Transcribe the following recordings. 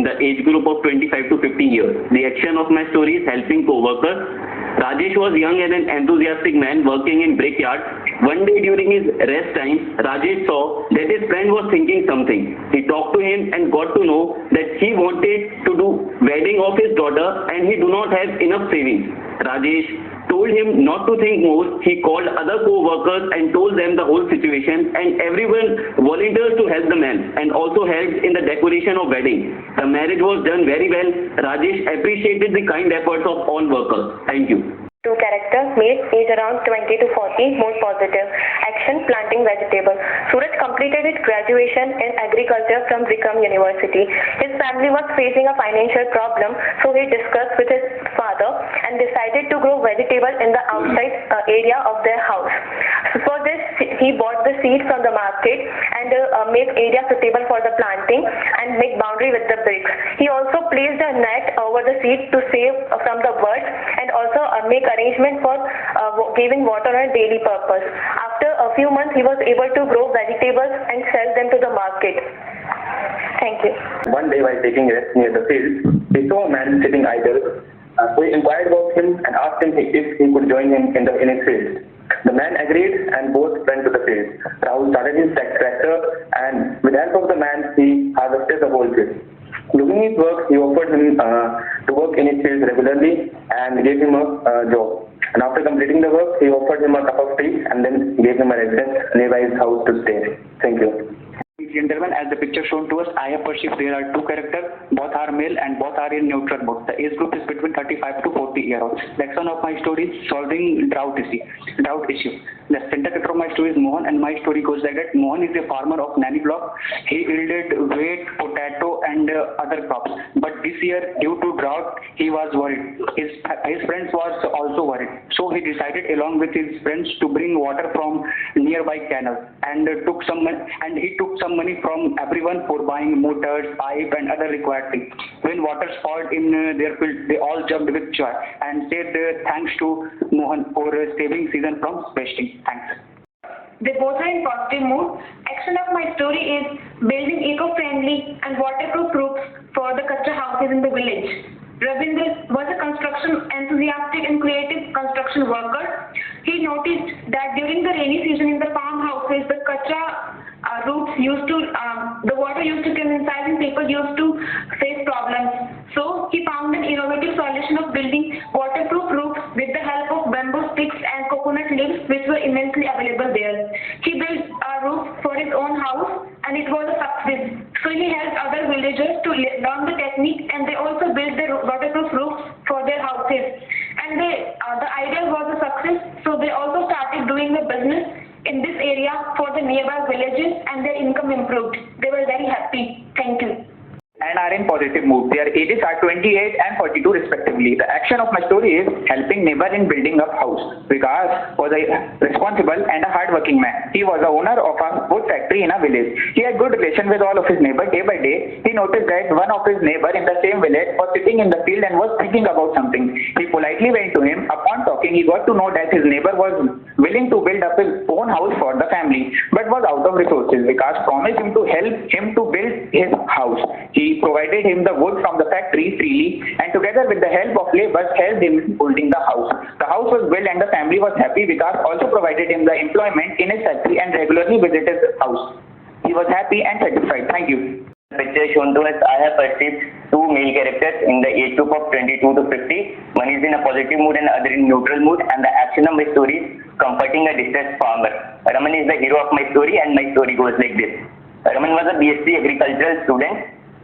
the age group of 25 to 50 years. The action of my story is helping co-workers. Rajesh was young and an enthusiastic man working in brickyard. One day during his rest time, Rajesh saw that his friend was thinking something. He talked to him and got to know that he wanted to do wedding of his daughter and he do not have enough savings. Rajesh told him not to think more. He called other co-workers and told them the whole situation, and everyone volunteered to help the man and also helped in the decoration of wedding. The marriage was done very well. Rajesh appreciated the kind efforts of all workers. Thank you. Two characters, male, age around 20 to 40, more positive. Action, planting vegetables. Suraj completed his graduation in agriculture from Vikram University. His family was facing a financial problem, so he discussed with his father and decided to grow vegetable in the outside area of their house. So for this, he bought the seed from the market and made area suitable for the planting and make boundary with the bricks. He also placed a net over the seed to save from the birds and also make arrangement for giving water on a daily purpose. After a few months, he was able to grow vegetables and sell them to the market. Thank you. One day while taking rest near the field, he saw a man sitting idle. So he inquired about him and asked him if he could join him in his field. The man agreed and both went to the field. Rahul started his tractor and with the help of the man, he harvested the whole field. Looking his work, he offered him to work in his field regularly and gave him a job. And after completing the work, he offered him a cup of tea and then gave him a residence nearby his house to stay. Thank you. Gentlemen, as the picture shown to us, I have perceived there are two characters, both are male and both are in neutral mode. The age group is between 35 to 40 years old. The action of my story is solving drought issue. The center character of my story is Mohan, and my story goes like that. Mohan is a farmer of Nani block. He yielded wheat, potato and other crops. But this year, due to drought, he was worried. His friends was also worried. So he decided along with his friends to bring water from nearby canal and he took some money from everyone for buying motors, pipe and other required things. When water spoiled in their field, they all jumped with joy and said thanks to Mohan for saving season from wasting. Thanks. They both are in positive mood. Action of my story is building eco-friendly and waterproof roofs for the kacha houses in the village. Ravindra was a construction enthusiastic and creative construction worker. He noticed that during the rainy season in the farmhouses, the kacha roofs the water used to come inside and people used to face problems. So he found an innovative solution of building waterproof roofs with the help of bamboo sticks and coconut leaves, which were immensely available there. He built a roof for his own house and it was a success. So he helped other villagers to learn the technique and they also built the waterproof roofs for their houses. And the idea was a success, so they also started doing the business in this area for the nearby villages and their income improved. They were very happy. Thank you. And are in positive mood. Their ages are 28 and 42 respectively. The action of my story is helping neighbor in building up house. Vikas was a responsible and a hard-working man. He was the owner of a wood factory in a village. He had good relation with all of his neighbors. Day by day, he noticed that one of his neighbor in the same village was sitting in the field and was thinking about something. He politely went to him. Upon talking, he got to know that his neighbor was willing to build up his own house for the family, but was out of resources. Vikas promised him to help him to build his house. He provided him the wood from the factory freely and together with the help of laborers helped him in building the house. The house was built and the family was happy. Vikas also provided him the employment in his factory and regularly visited his house. He was happy and satisfied. Thank you. Picture shown to us, I have perceived two male characters in the age group of 22 to 50. One is in a positive mood and the other in neutral mood, and the action of my story is comforting a distressed farmer. Raman is the hero of my story and my story goes like this. Raman was a BSc agricultural student.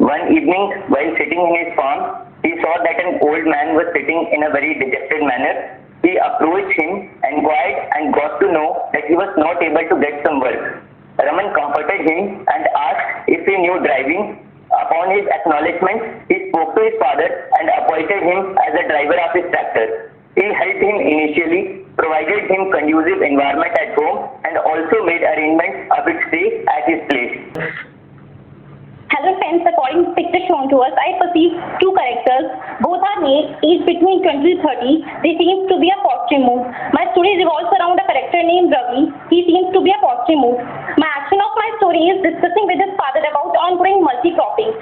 One evening, while sitting in his farm, he saw that an old man was sitting in a very dejected manner. He approached him, inquired, and got to know that he was not able to get some work. Raman comforted him and asked if he knew driving. Upon his acknowledgement, he spoke to his father and appointed him as a driver of his tractor. He helped him initially, provided him conducive environment at home, and also made arrangements of his stay at his place. Hello friends, according to the picture shown to us, I perceive two characters. Both are male mate, aged between 20 to 30. They seems to be a positive mood. My story revolves around a character named Ravi. He seems to be a positive mood. My action of my story is discussing with his father about ongoing multi-cropping.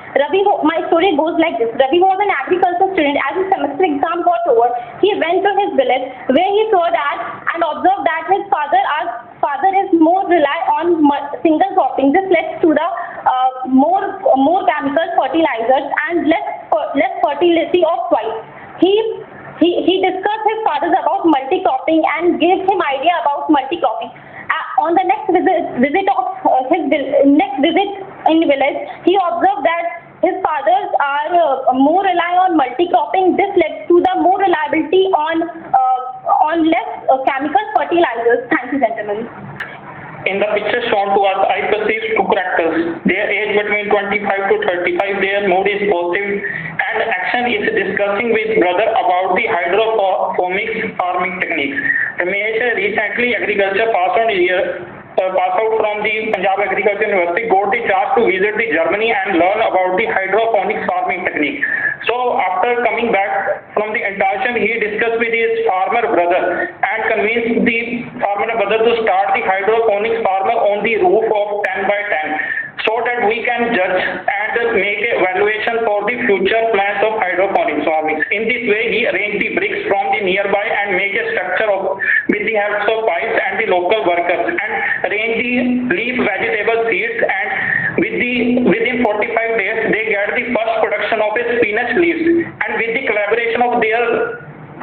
My story goes like this. Ravi was an agriculture student. As his semester exam got over, he went to his village where he saw that and observed that his father is more rely on single cropping. This led to the more chemical fertilizers and less fertility of soil. He discussed his father about multi-cropping and gave him idea about multi-cropping. On the next visit in village, he observed that his fathers are more rely on multi-cropping. This led to the more reliability on less chemical fertilizers. Thank you, gentlemen. In the picture shown to us, I perceive two characters. Their age between 25 to 35, their mood is positive, and action is discussing with brother about the hydroponics farming techniques. Ramesh recently agriculture passed out from the Punjab Agriculture University, got the chance to visit the Germany and learn about the hydroponics farming technique. So after coming back from the internship, he discussed with his farmer brother and convinced the farmer brother to start the hydroponics farmer on the roof of 10 by 10 so that we can judge and make a evaluation for the future plans of hydroponics farming. In this way, he arranged the bricks from the nearby and make a structure with the help of pipes and the local workers and arrange the leaf vegetable seeds, and within 45 days they get the first production of a spinach leaves, and with the collaboration of their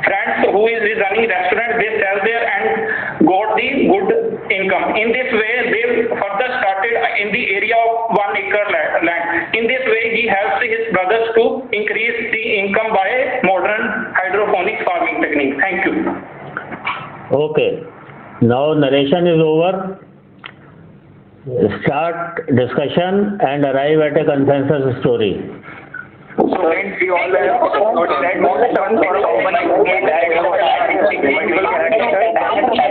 friends who is running restaurant, they sell there and got the good income. In this way, they further started in the area of 1 acre land. In this way, he helps his brothers to increase the income by modern hydroponics farming technique. Thank you. Okay. Now narration is over. Start discussion and arrive at a consensus story. So friends, we all have that most terms for common he did that. But yes,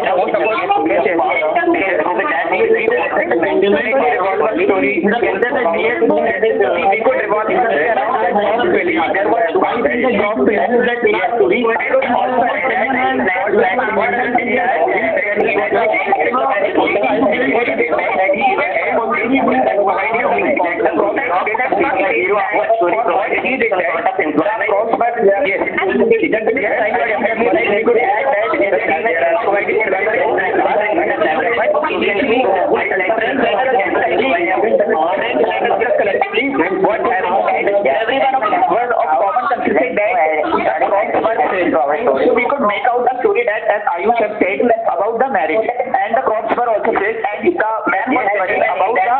so we could make out the story that, as Ayush has said, about the marriage, and the crops were also said, and the man was worrying about the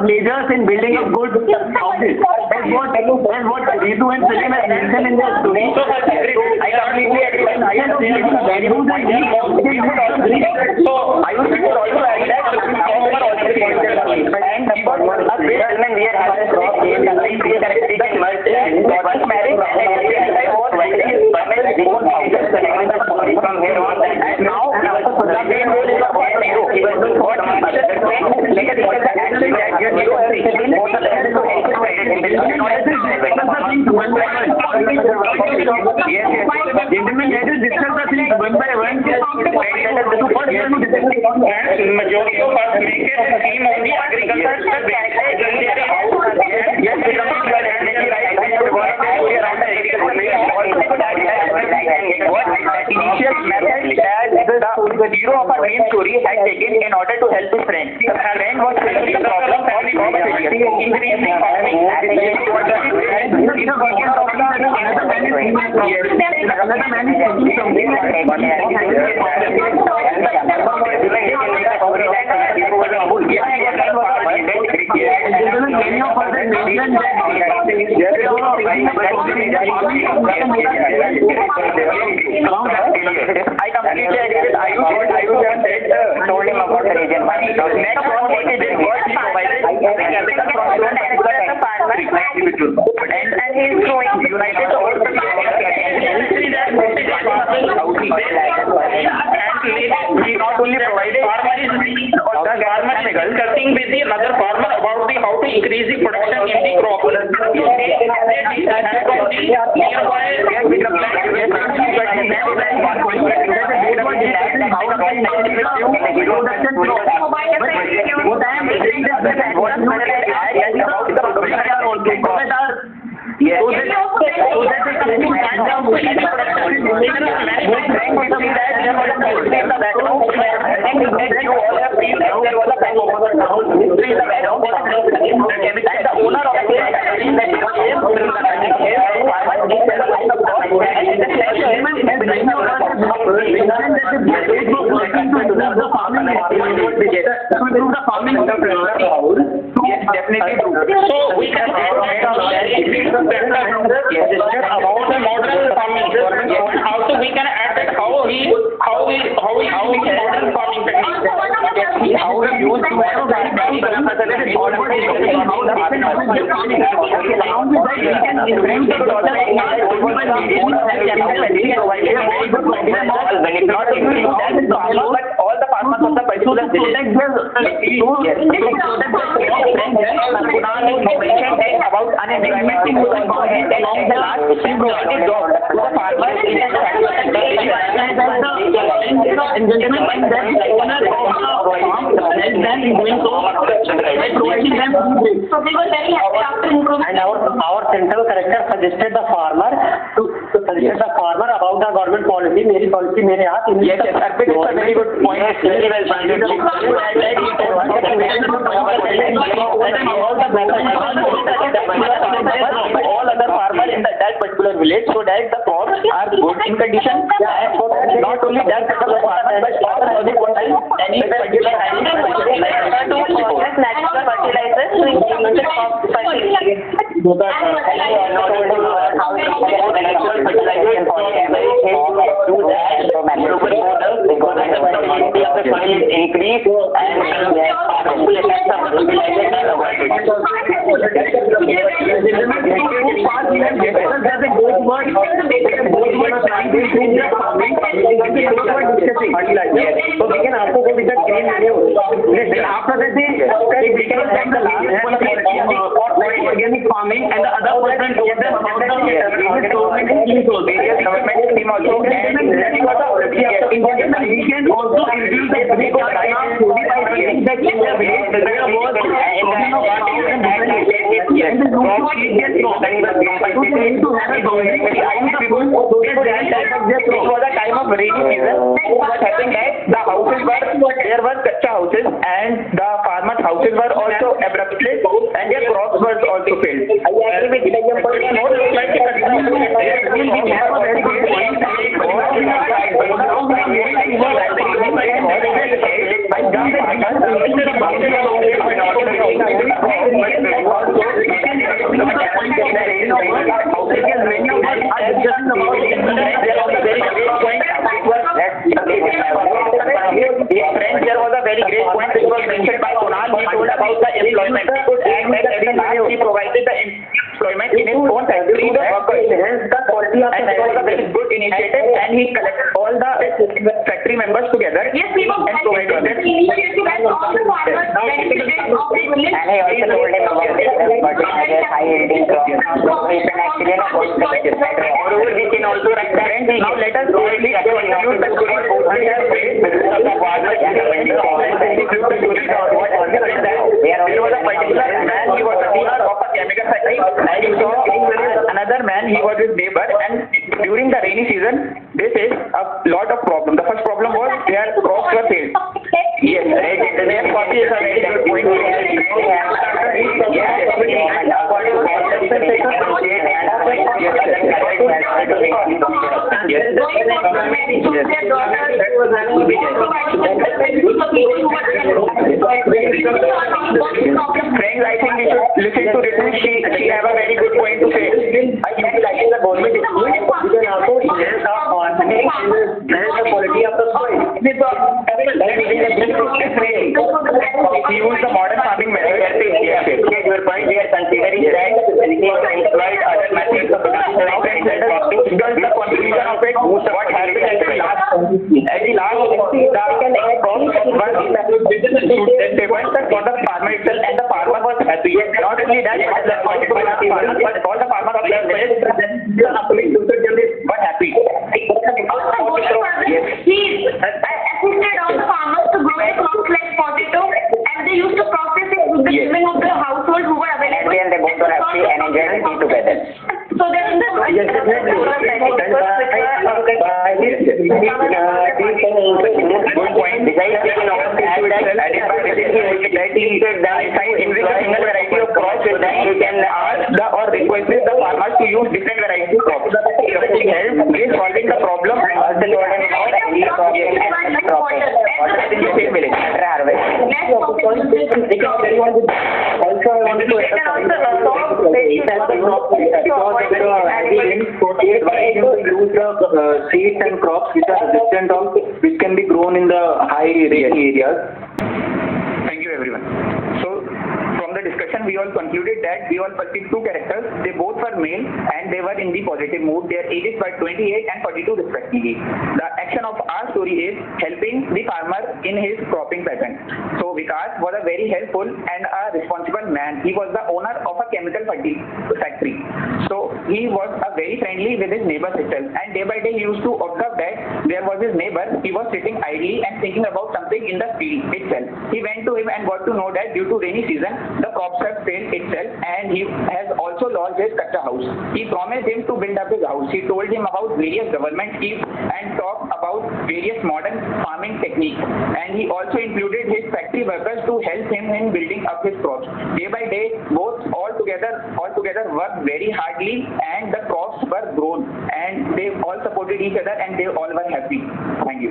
villagers in building a good houses. That's what Ritu and Salim have mentioned in their story. I completely agree. So I would also add that and we are having from here on, and now the main role is about what gentlemen, let us discuss the things one by one. Majority of us make a scheme on the agriculture. Initial method that the hero of our dream story had taken in order to help his friend. The friend was facing the problem of increasing farming. I completely agree with Ayush. What Ayush has said, told him about the region. Next one is what he provided and he is growing united he not only provided farmer is discussing with the another farmer about the how to increase the production in the crop. So we can about the modern farming. Also we can add that how we modern farming techniques. How we use but all the farmers of the Paisula village about unemployment along the last job to the farmers in the and our central collector suggested the farmer about the government policy. मेरी policy मेरे हाथ में. Yes, Arpit, it's a very good point. Very well pointed. All other farmers in that particular village, so that the crops are good in condition. Not only that, the farmer but also any particular natural fertilizers to increase the crop fertility. Increase so we can also go with the green manure. After that, we can take the last organic farming and the other person told them about the various government schemes also. Various government scheme also. We can also increase the it was a time of rainy season. What happened that the houses there were kacha houses and the farmers' houses were also abruptly and their crops were also failed. There was a very great point which was mentioned by Kunal. He told about the employment. He provided the employment in his own factory. And it was a very good initiative, and he collected all the factory members together and provided them. And he also told him about the high yielding crops. So we can actually Moreover, we can also write that. Now let us quickly conclude the story. There was a particular man, he was a owner of a chemical factory, and he saw another man, he was his neighbor, and during the rainy season, they faced a lot of problems. The first problem was their crops were failed. Yes, their coffee is a very good point. Friends, I think we should listen to Ritu. She have a very good point to say. I think like the government is doing, we can also enhance our farming, enhance the quality of the soil. He used the modern farming method. your point, we are considering that we can employ other methods of production. Now, let us discuss the conclusion of it. What happened at the last At the last, the crops were suitable for the farmer itself, and the farmer was happy. Not only that, it was responsible for the farmer, but all the farmers of the village were happy. He assisted all the farmers to grow the crops like potato, and they used to process it with the children of the household who were available. And they both were happy and enjoyed the tea together. So there is Good point. Besides taking off the added by in which a single variety of crops is that you can ask or request the farmers to use different varieties of crops. It helps in solving the problem of the load and crop in the same village. Also, I wanted to use the seeds and crops which are resistant of, which can be grown in the high rainy areas. Thank you, everyone. So, from the discussion, we all concluded that we all perceived two characters. They both were male and they were in the positive mood. Their ages were 28 and 42 respectively. The action of our story is helping the farmer in his cropping pattern. So, Vikas was a very helpful and a responsible man. He was the owner of a chemical factory. So, he was very friendly with his neighbors itself. And day by day, he used to observe that there was his neighbor. He was sitting idly and thinking about something in the field itself. He went to him and got to know that due to rainy season, the crops have failed itself, and he has also lost his kacha house. He promised him to build up his house. He told him about various government schemes and talked about various modern farming techniques. And he also included his factory workers to help him in building up his crops. Day by day, both all together worked very hardly, and the crops were grown, and they all supported each other, and they all were happy. Thank you.